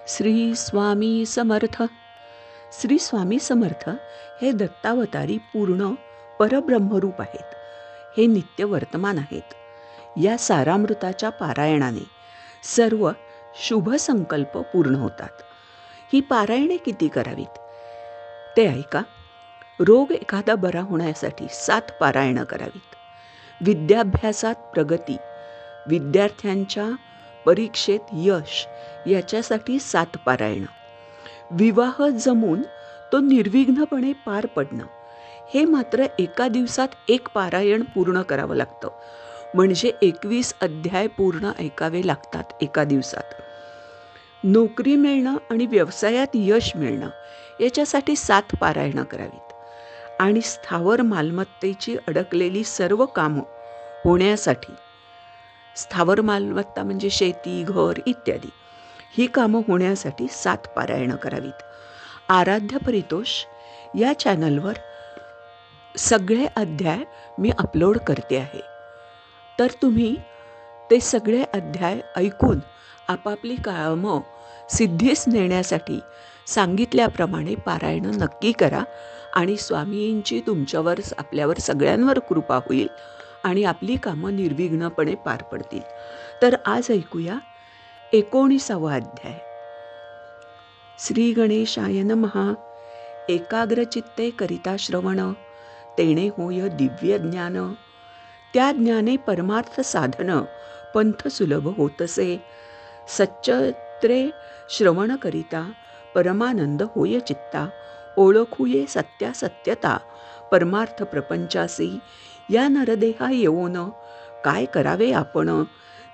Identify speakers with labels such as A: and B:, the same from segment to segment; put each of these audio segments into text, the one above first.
A: श्री स्वामी समर्थ. श्री स्वामी समर्थ हे दत्तावतारी पूर्ण परब्रह्मरूप आहेत. हे नित्य वर्तमान आहेत. या सारामृताच्या पारायणाने सर्व शुभ संकल्प पूर्ण होतात. ही पारायणे किती करावीत ते ऐका. रोग एखादा बरा होण्यासाठी 7 पारायणं करावीत. विद्याभ्यासात प्रगती, विद्यार्थ्यांच्या परीक्षेत यश याच्यासाठी 7 पारायणं. विवाह जमून तो निर्विघ्नपणे पार पडणं, हे मात्र एका दिवसात 1 पारायण पूर्ण करावं लागतं. म्हणजे 21 अध्याय पूर्ण ऐकावे लागतात एका दिवसात. नोकरी मिळणं आणि व्यवसायात यश मिळणं याच्यासाठी 7 पारायणं करावीत. आणि स्थावर मालमत्तेची अडकलेली सर्व कामं होण्यासाठी, स्थावर मालमत्ता म्हणजे शेती, घर इत्यादी, ही कामं होण्यासाठी 7 पारायणं करावीत. आराध्य परितोष या चॅनलवर सगळे अध्याय मी अपलोड करते आहे. तर तुम्ही ते सगळे अध्याय ऐकून आपापली कामं सिद्धीस नेण्यासाठी सांगितल्याप्रमाणे पारायणं नक्की करा. आणि स्वामींची तुमच्यावर, आपल्यावर सगळ्यांवर कृपा होईल आणि आपली कामं निर्विघ्नपणे पार पडतील. तर आज ऐकूया 19वा अध्याय. श्री गणेशाय नमः. एकाग्रचित्ते करिता श्रवण, तेणे होय दिव्य ज्ञान. त्या ज्ञाने परमार्थ साधन, पंथ सुलभ होतसे. सच्चत्रे श्रवण करिता, परमानंद होय चित्ता. ओळखूये सत्यासत्यता, परमार्थ प्रपंचासी. या नरदेहा येऊन, काय करावे आपण.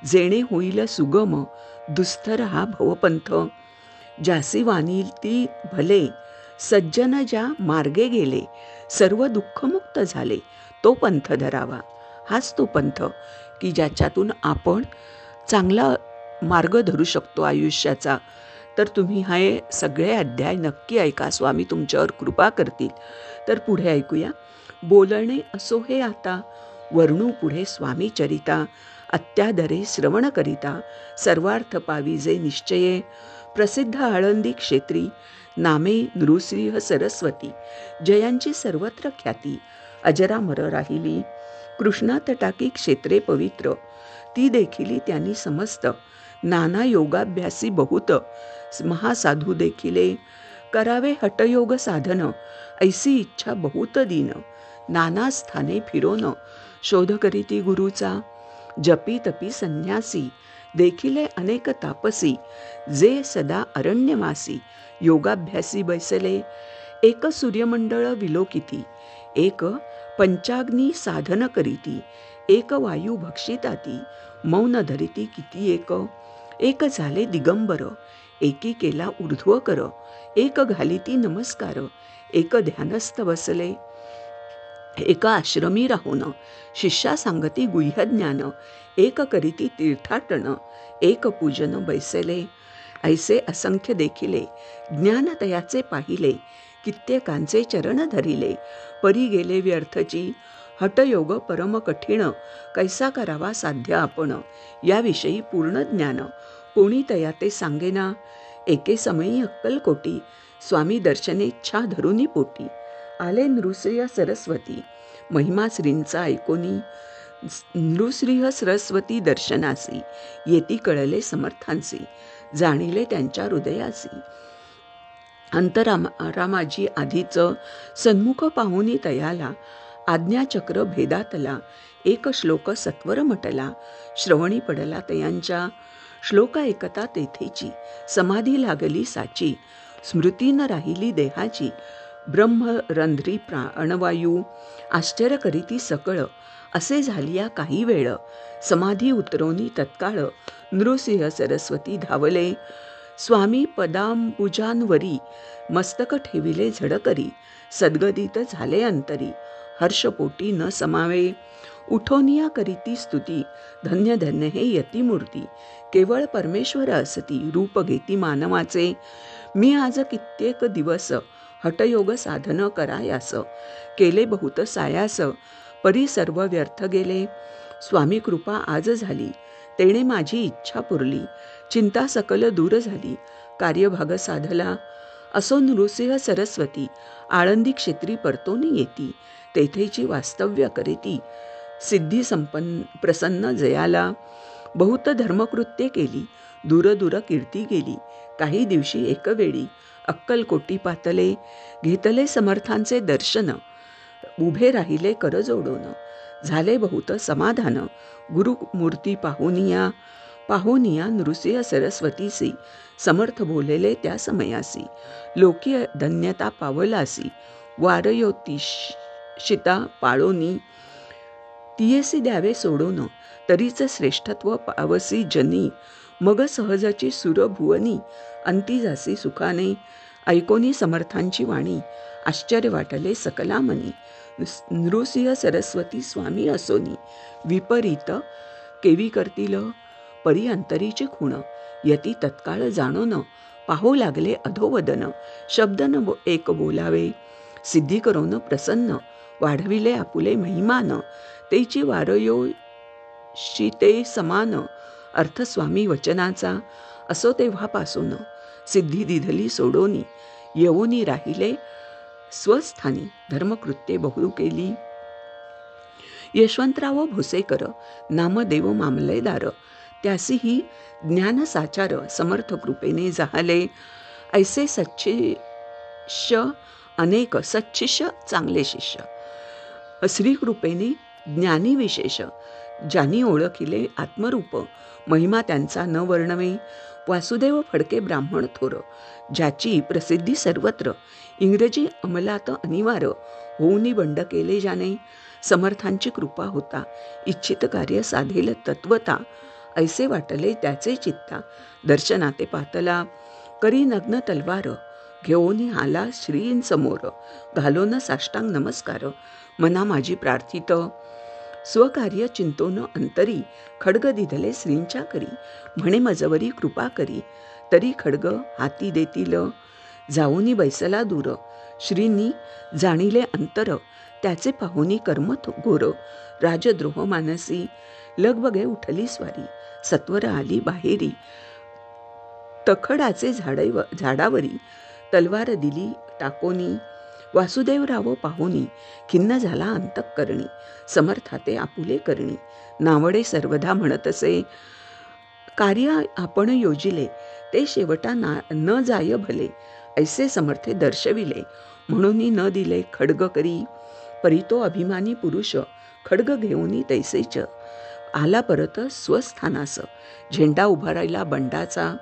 A: जेणे होईल सुगम, दुस्तर हा भवपंथ. ज्यासी वानिल ती भले, सज्जन ज्या मार्गे गेले. सर्व दुःखमुक्त झाले, तो पंथ धरावा. हाच तो पंथ की ज्याच्यातून आपण चांगला मार्ग धरू शकतो आयुष्याचा. तर तुम्ही हे सगळे अध्याय नक्की ऐका. स्वामी तुमच्यावर कृपा करतील. तर पुढे ऐकूया. बोलणे असो हे आता, वर्णू पुढे स्वामी चरिता. अत्यादरे श्रवण करिता, सर्वार्थ पाविजे निश्चये. प्रसिद्ध आळंदी क्षेत्री, नामे नृसिंह सरस्वती. जयांची सर्वत्र ख्याती, अजरामर राहिली. कृष्णा तटाकी क्षेत्रे पवित्र, ती देखिली त्यांनी समस्त. नाना योगाभ्यासी बहुत, महासाधू देखिले. करावे हटयोग साधन, ऐसी इच्छा बहुत दीन. नाना स्थाने फिरोन, शोध करीती गुरुचा. जपी तपी संन्यासी, देखिले अनेक तापसी. जे सदा अरण्यवासी, योगाभ्यासी बैसले. एक सूर्यमंडळ विलोकिती, एक पंचाग्नी साधन करीती. एक वायू भक्षिताती, मौन धरिती किती एक. एक झाले दिगंबर, एकी केला ऊर्ध्व कर. एक घालिती नमस्कार, एक ध्यानस्थ बसले. एक आश्रमी राहून, शिष्या सांगती गुह्य ज्ञान. एक करीती तीर्थाटन, एक पूजन बैसले. ऐसे असंख्य देखिले, ज्ञान तयाचे पाहिले. कित्येकांचे चरण धरिले, परी गेले व्यर्थची. हटयोग परम कठीण, कैसा करावा साध्य आपण. याविषयी पूर्ण ज्ञान, कोणी तया ते सांगेना. एके समयी अक्कलकोटी, स्वामी दर्शनेच्छा धरुनी पोटी. आले नृसिंह सरस्वती, महिमा श्रींचा ऐकोनी. नृसिंह सरस्वती दर्शनासी, येती कळले समर्थांसी. जाणिले त्यांच्या हृदयासी. अंतरामाजी आधीचं, सन्मुख पाहुनी तयाला. आज्ञाचक्र भेदातला, एक श्लोक सत्वर म्हटला. श्रवणी पडला तयांच्या, श्लोक ऐकता तेथेची. समाधी लागली साची, स्मृती न राहिली देहाची. ब्रह्मरंध्री प्राणवायू, आश्चर्य करीती सकळ. असे झालिया काही वेळ, समाधी उतरवणी तत्काळ. नृसिंह सरस्वती धावले, स्वामी पदांबुजांवरी. मस्तक ठेविले झडकरी, सद्गदित झाले अंतरी. हर्षपोटी न समावे, उठोनिया करीती स्तुती. धन्य धन्य हे यतिमूर्ती, केवळ परमेश्वर असती. रूप घेती मानवाचे, मी आज कित्येक दिवस. हटयोग साधन करायास, केले बहुत सायास. परी सर्व व्यर्थ गेले, स्वामी कृपा आज झाली. तेणे माझी इच्छा पुरली, चिंता सकल दूर झाली. कार्यभाग साधला. असो नृसिंह सरस्वती आळंदी क्षेत्री परतोनी येती. तेथेची वास्तव्य करेती. सिद्धी प्रसन्न जयाला. बहुत धर्मकृत्ये केली. दूर दूर कीर्ती गेली. काही दिवशी एकवेळी अक्कलकोटी पातले. घेतले समर्थांचे दर्शन. उभे राहिले कर जोडून. झाले बहुत समाधान. गुरुमूर्ती पाहुनिया नृसिंह सरस्वतीसी. समर्थ बोलेले त्या समयासी. लोकीय धन्यता पावलासी. वारयोतिषिता पाळोनी. तियेसी द्यावे सोडून. तरीच श्रेष्ठत्व पावसी जनी. मग सहजाची सुरभुवनी. अंती जासी सुखाने. ऐकोनी समर्थांची वाणी. आश्चर्य वाटले सकला मनी. नृसिंह सरस्वती स्वामी असोनी. विपरीत केवी करतील. परी अंतरीची खूण. यती तत्काळ जाणून. पाहू लागले अधोवदन. शब्द न एक बोलावे. सिद्धी करून प्रसन्न. वाढविले आपुले महिमान. तेची वारयोषिते समान. अर्थ स्वामी वचनाचा. असो तेव्हापासून. सिद्धी दिधली सोडोनी. येऊनी राहिले स्वस्थानी. धर्मकृत्ये बहु केली. यशवंतराव भोसेकर नामदेव मामलेदार. त्यासीही ज्ञानसाचार. समर्थ कृपेने जाहले. ऐसे सच्शिष्य अनेक. सच्शिष्य चांगले शिष्य. श्रीकृपेने ज्ञानी विशेष. ज्यांनी ओळखिले आत्मरूप. महिमा त्यांचा न वर्णवे. वासुदेव फडके ब्राह्मण थोर. ज्याची प्रसिद्धी सर्वत्र. इंग्रजी अंमलात अनिवार्य. होऊनी बंड केले ज्याने. समर्थांची कृपा होता. इच्छित कार्य साधेल तत्वता. ऐसे वाटले त्याचे चित्ता. दर्शनाते पातला. करी नग्न तलवार. घेऊनी आला श्रींसमोर. घालोन साष्टांग नमस्कार. मना माझी प्रार्थित. स्वकार्य चिंतोन अंतरी. खड्ग दिधले श्रींच्या करी. म्हणे मजवरी कृपा करी. तरी खड्ग हाती देतील. जाऊनी बैसला दूर. श्रींनी जाणिले अंतर. त्याचे पाहुनी कर्म घोर. राजद्रोह मानसी. लगबगे उठली स्वारी. सत्वर आली बाहेरी. तखडाचे झाडावरी. तलवार दिली टाकोनी. वासुदेवराव पाहुनी. खिन्न झाला अंतःकरणी. समर्थाते आपुले करणी. नावडे सर्वदा म्हणतसे. कार्य आपण योजिले. ते शेवटा न जाय भले. ऐसे समर्थे दर्शविले. म्हणून न दिले खड्ग करी. परितो अभिमानी पुरुष. खड्ग घेऊनी तैसेच. आला परत स्वस्थानास. झेंडा उभा राहिला बंडाचा.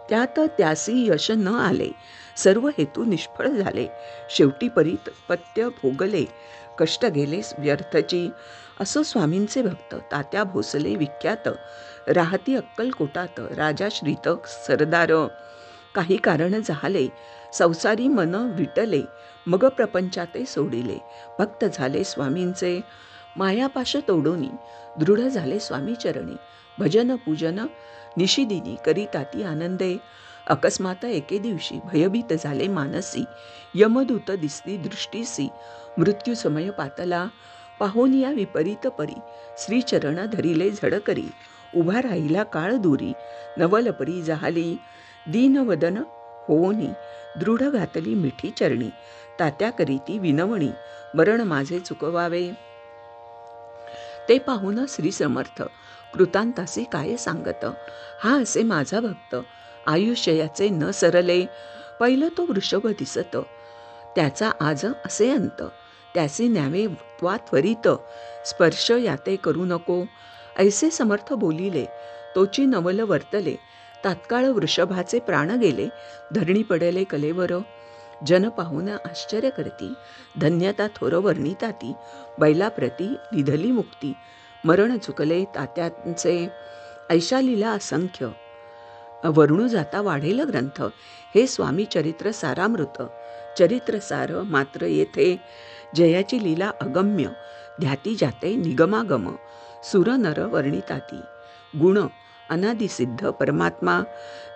A: त्यात त्यासी यश न आले. सर्व हेतू निष्फळ झाले. शेवटी पत्य भोगले. कष्ट गेले व्यर्थची. असो स्वामींचे भक्त तात्या भोसले विख्यात. राहती अक्कलकोटात. राजा श्रीत सरदार. काही कारण झाले. संसारी मन विटले. मग प्रपंचाते सोडिले. भक्त झाले स्वामींचे. मायापाश तोडोनी. दृढ झाले स्वामी चरणी. भजन पूजन निशिदिनी करीताती आनंदे. अकस्मात एके दिवशी भयभीत झाले मानसी. यमदूत दिसली दृष्टीसी. मृत्यू समय पातला. पाहोनिया विपरीत परी. श्रीचरण धरिले झडकरी. उभा राहिला काळ दूरी. नवलपरी जाहली. दीनवदन होऊनी. दृढ घातली मिठी चरणी. तात्या करीती विनवणी. मरण माझे चुकवावे. ते पाहून श्री समर्थ कृतांतासी काय सांगत. हा असे माझा भक्त. आयुष्य याचे न सरले. पहिलं तो वृषभ दिसत. त्याचा आज असे अंत. त्यासी न्यावे त्वरित. स्पर्श याते करू नको. ऐसे समर्थ बोलिले. तोची नवल वर्तले. तात्काळ वृषभाचे प्राण गेले. धरणी पडले कलेवर. जन पाहून आश्चर्य करती. धन्यता थोर वर्णिताती. बैलाप्रती दिधली मुक्ती. मरण चुकले तात्यांचे. ऐशा लीला असंख्य. वर्णू जाता वाढेल ग्रंथ. हे स्वामी चरित्र सारामृत. चरित्रसार मात्र येथे. जयाची लीला अगम्य. ध्याती जाते निगमागम. सुर नर वर्णिताती. गुण अनादिसिद्ध परमात्मा.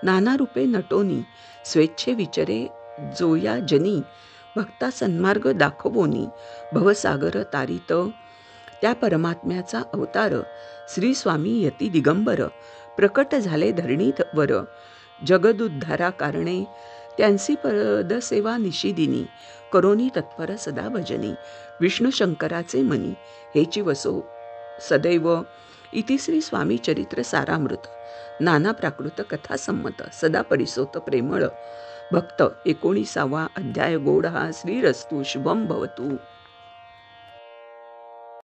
A: नाना रूपे नटोनी. स्वेच्छे विचरे जोया जनी. भक्ता सन्मार्ग दाखवोनी. भवसागर तारित. त्या परमात्म्याचा अवतार. श्री स्वामी यती दिगंबर. प्रकट झाले धरणीत वर, जगदुद्धारा कारणे, त्यांसी पदसेवा निशिदिनी, करोनी तत्पर सदा भजनी, विष्णू शंकराचे मनी, हेची वसो सदैव. इति श्री स्वामी चरित्र सारामृत, नाना प्राकृत कथा संमत, सदा परिसोत प्रेमळ भक्त. 19वा अध्याय गोड हा. श्रीरस्तु शुभम भवतु.